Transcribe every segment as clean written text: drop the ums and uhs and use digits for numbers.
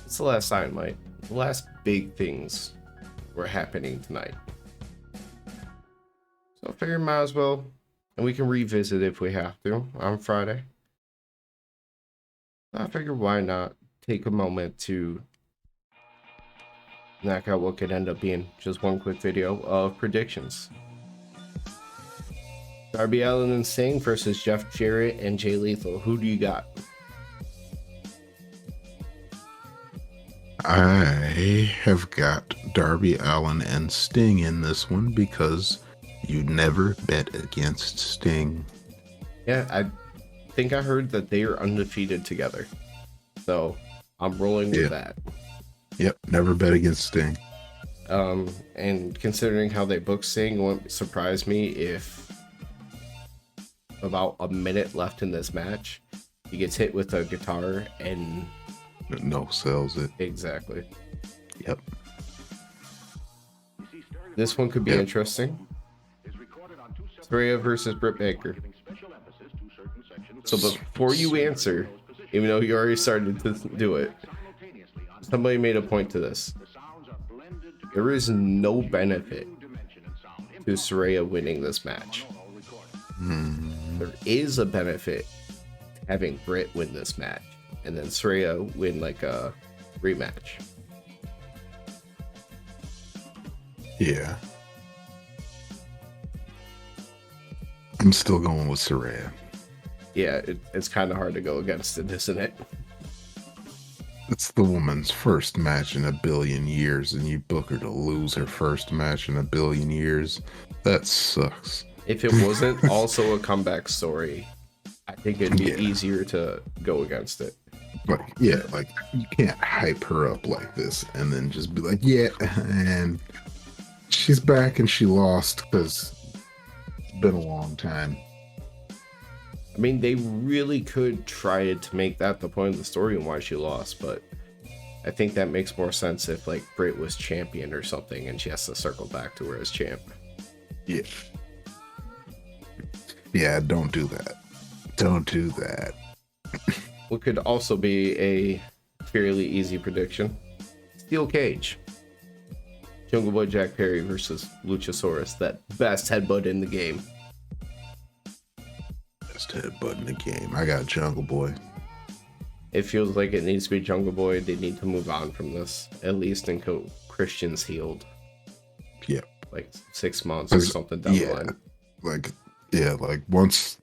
It's the last Dynamite. The last big things were happening tonight. So I figured might as well, and we can revisit if we have to on Friday. I figured why not take a moment to knock out what could end up being just one quick video of predictions. Darby Allin and Sting versus Jeff Jarrett and Jay Lethal. Who do you got? I have got Darby Allin and Sting in this one because you never bet against Sting. Yeah, I think I heard that they are undefeated together. So I'm rolling with that. Yep, never bet against Sting. And considering how they book Sting, it wouldn't surprise me if about a minute left in this match, he gets hit with a guitar and no sells it. Exactly. Yep. This one could be interesting. Saraya versus Britt Baker. So before you answer, even though you already started to do it, somebody made a point to this. There is no benefit to Saraya winning this match. There is a benefit to having Britt win this match and then Saraya win like a rematch. Yeah. I'm still going with Saraya. Yeah, it's kind of hard to go against it, isn't it? It's the woman's first match in a billion years, and you book her to lose her first match in a billion years. That sucks. If it wasn't also a comeback story, I think it'd be easier to go against it. Like, yeah, like you can't hype her up like this and then just be like, yeah, and she's back and she lost because it's been a long time. I mean, they really could try to make that the point of the story and why she lost, but I think that makes more sense if like Britt was champion or something and she has to circle back to her as champ. Yeah. Yeah, don't do that. Don't do that. What could also be a fairly easy prediction. Steel Cage. Jungle Boy Jack Perry versus Luchasaurus. That best headbutt in the game. Best headbutt in the game. I got Jungle Boy. It feels like it needs to be Jungle Boy. They need to move on from this. At least until Christian's healed. Yep. Like 6 months or something down the line. Like once...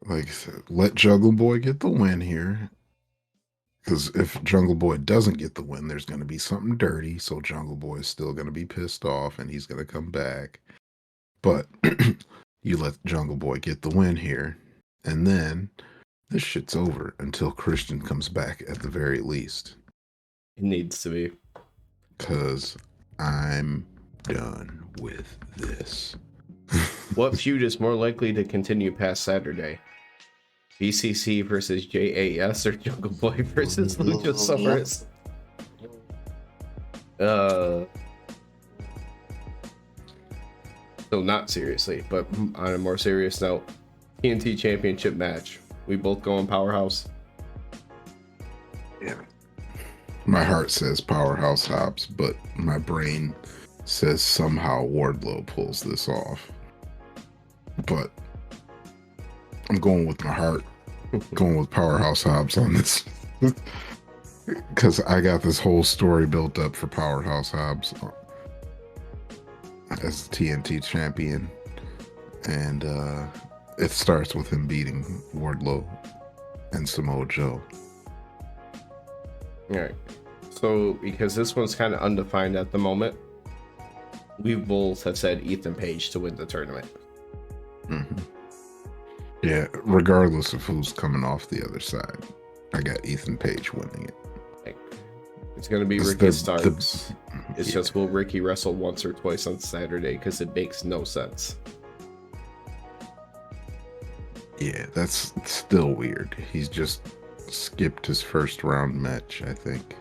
Like, let Jungle Boy get the win here. Because if Jungle Boy doesn't get the win, there's going to be something dirty. So Jungle Boy is still going to be pissed off and he's going to come back. But you let Jungle Boy get the win here. And then this shit's over until Christian comes back at the very least. It needs to be. Because I'm done with this. What feud is more likely to continue past Saturday? BCC versus JAS or Jungle Boy versus Luchasaurus? So not seriously, but on a more serious note, TNT Championship match. We both go in Powerhouse. Yeah. My heart says Powerhouse Hobbs, but my brain says somehow Wardlow pulls this off. But I'm going with my heart, going with Powerhouse Hobbs on this. Because I got this whole story built up for Powerhouse Hobbs as the TNT champion. And it starts with him beating Wardlow and Samoa Joe. All right. So, because this one's kind of undefined at the moment, we both have said Ethan Page to win the tournament. Mm-hmm. Yeah, regardless of who's coming off the other side, I got Ethan Page winning it. It's going to be Ricky Starks. It's just, will Ricky wrestle once or twice on Saturday? Because it makes no sense. Yeah, that's still weird. He's just skipped his first round match, I think.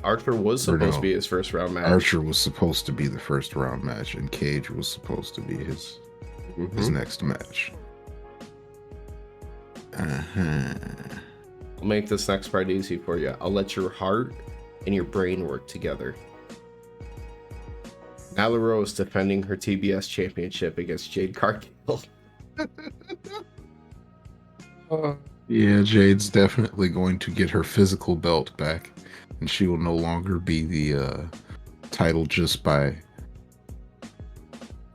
Archer was supposed to be his first round match. Archer was supposed to be the first round match, and Cage was supposed to be his next match. I'll make this next part easy for you. I'll let your heart and your brain work together. Nyla Rose defending her TBS championship against Jade Cargill. Yeah, Jade's definitely going to get her physical belt back, and she will no longer be the title just by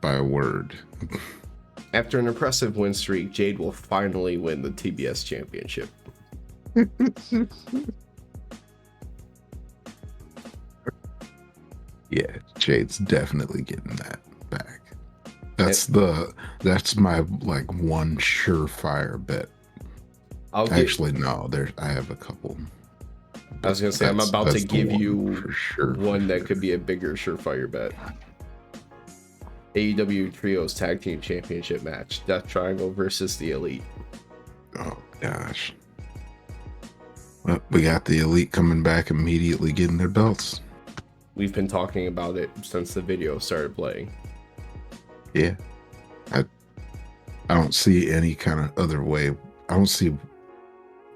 a word. After an impressive win streak, Jade will finally win the TBS championship. Yeah, Jade's definitely getting that back. That's my like one surefire bet. Actually, no, I have a couple. I was gonna say I'm about to give you for sure, one that could be a bigger surefire bet. AEW Trios Tag Team Championship match: Death Triangle versus the Elite. Oh gosh. Well, we got the Elite coming back immediately, getting their belts. We've been talking about it since the video started playing. Yeah. I don't see any kind of other way. I don't see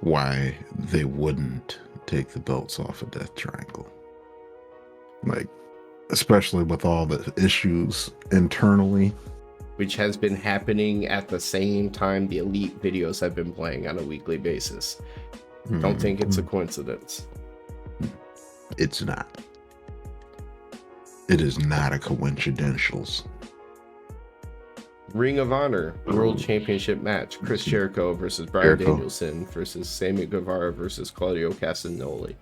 why they wouldn't take the belts off of Death Triangle. Like, especially with all the issues internally. Which has been happening at the same time the Elite videos have been playing on a weekly basis. Don't think it's a coincidence. It's not. It is not a coincidentals. Ring of Honor World Championship match: Chris Jericho versus Bryan Danielson versus Sammy Guevara versus Claudio Castagnoli.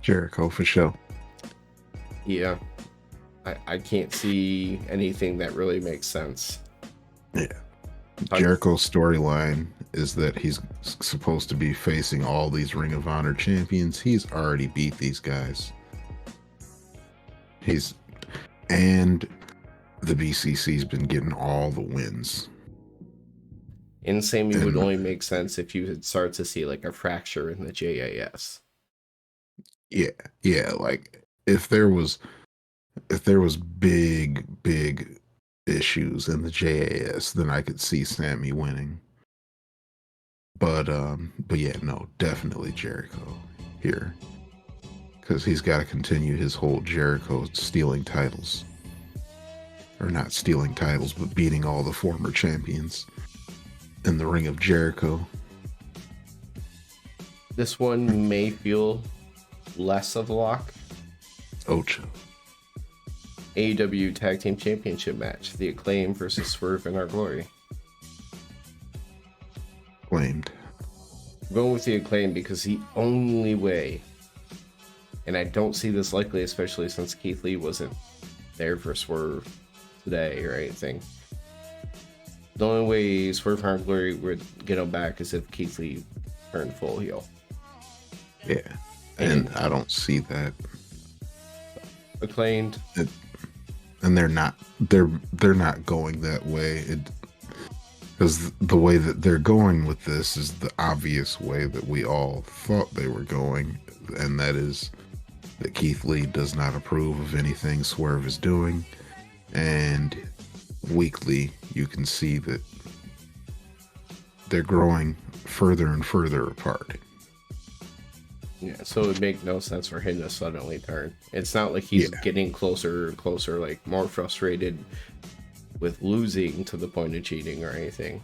Jericho for sure. Yeah, I can't see anything that really makes sense. Yeah. Jericho's storyline is that he's supposed to be facing all these Ring of Honor champions. He's already beat these guys. And the BCC's been getting all the wins. And Sammy would only make sense if you would start to see like a fracture in the JAS. Yeah, like if there was big issues in the JAS, then I could see Sammy winning. But yeah, no, definitely Jericho here. Because he's got to continue his whole Jericho stealing titles. Or not stealing titles, but beating all the former champions in the Ring of Jericho. This one may feel less of a lock. Ocho. AEW Tag Team Championship match: The Acclaim versus Swerve in Our Glory. Claimed. I'm going with The Acclaim because the only way, and I don't see this likely, especially since Keith Lee wasn't there for Swerve today or anything. The only way Swerve in Our Glory would get him back is if Keith Lee turned full heel. Yeah, and I don't see that. Acclaimed. And they're not going that way. Because the way that they're going with this is the obvious way that we all thought they were going, and that is that Keith Lee does not approve of anything Swerve is doing, and weekly you can see that they're growing further and further apart. Yeah, so it would make no sense for him to suddenly turn. It's not like he's getting closer and closer, like more frustrated with losing to the point of cheating or anything.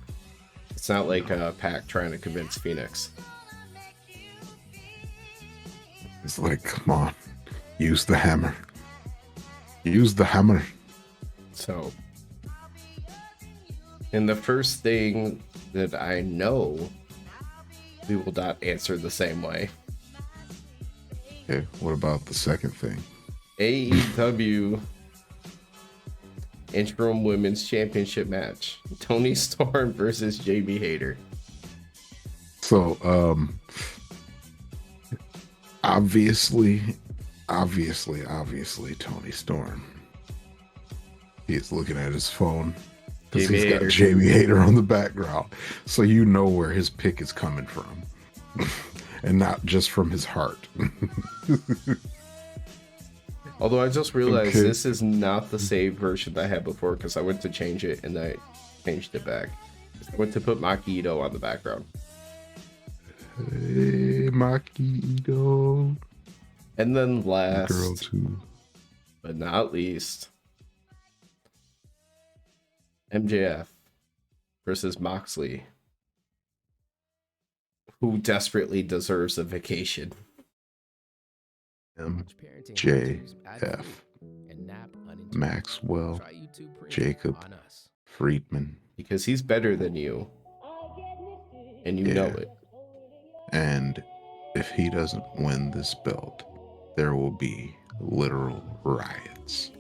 It's not like Pac trying to convince Phoenix. It's like, come on, use the hammer. Use the hammer. So, and the first thing that I know, we will not answer the same way. Okay, what about the second thing? AEW Interim Women's Championship match: Toni Storm versus Jamie Hayter. So, obviously, Toni Storm. He's looking at his phone because he's got Jamie Hayter on the background, so you know where his pick is coming from, and not just from his heart. Although I just realized this is not the same version that I had before because I went to change it and I changed it back. I went to put Maki Ito on the background. Hey, Maki Ito. And then The girl last too. but not least, MJF versus Moxley, who desperately deserves a vacation. MJF. Maxwell Jacob Friedman. Because he's better than you. And you know it. And if he doesn't win this belt, there will be literal riots.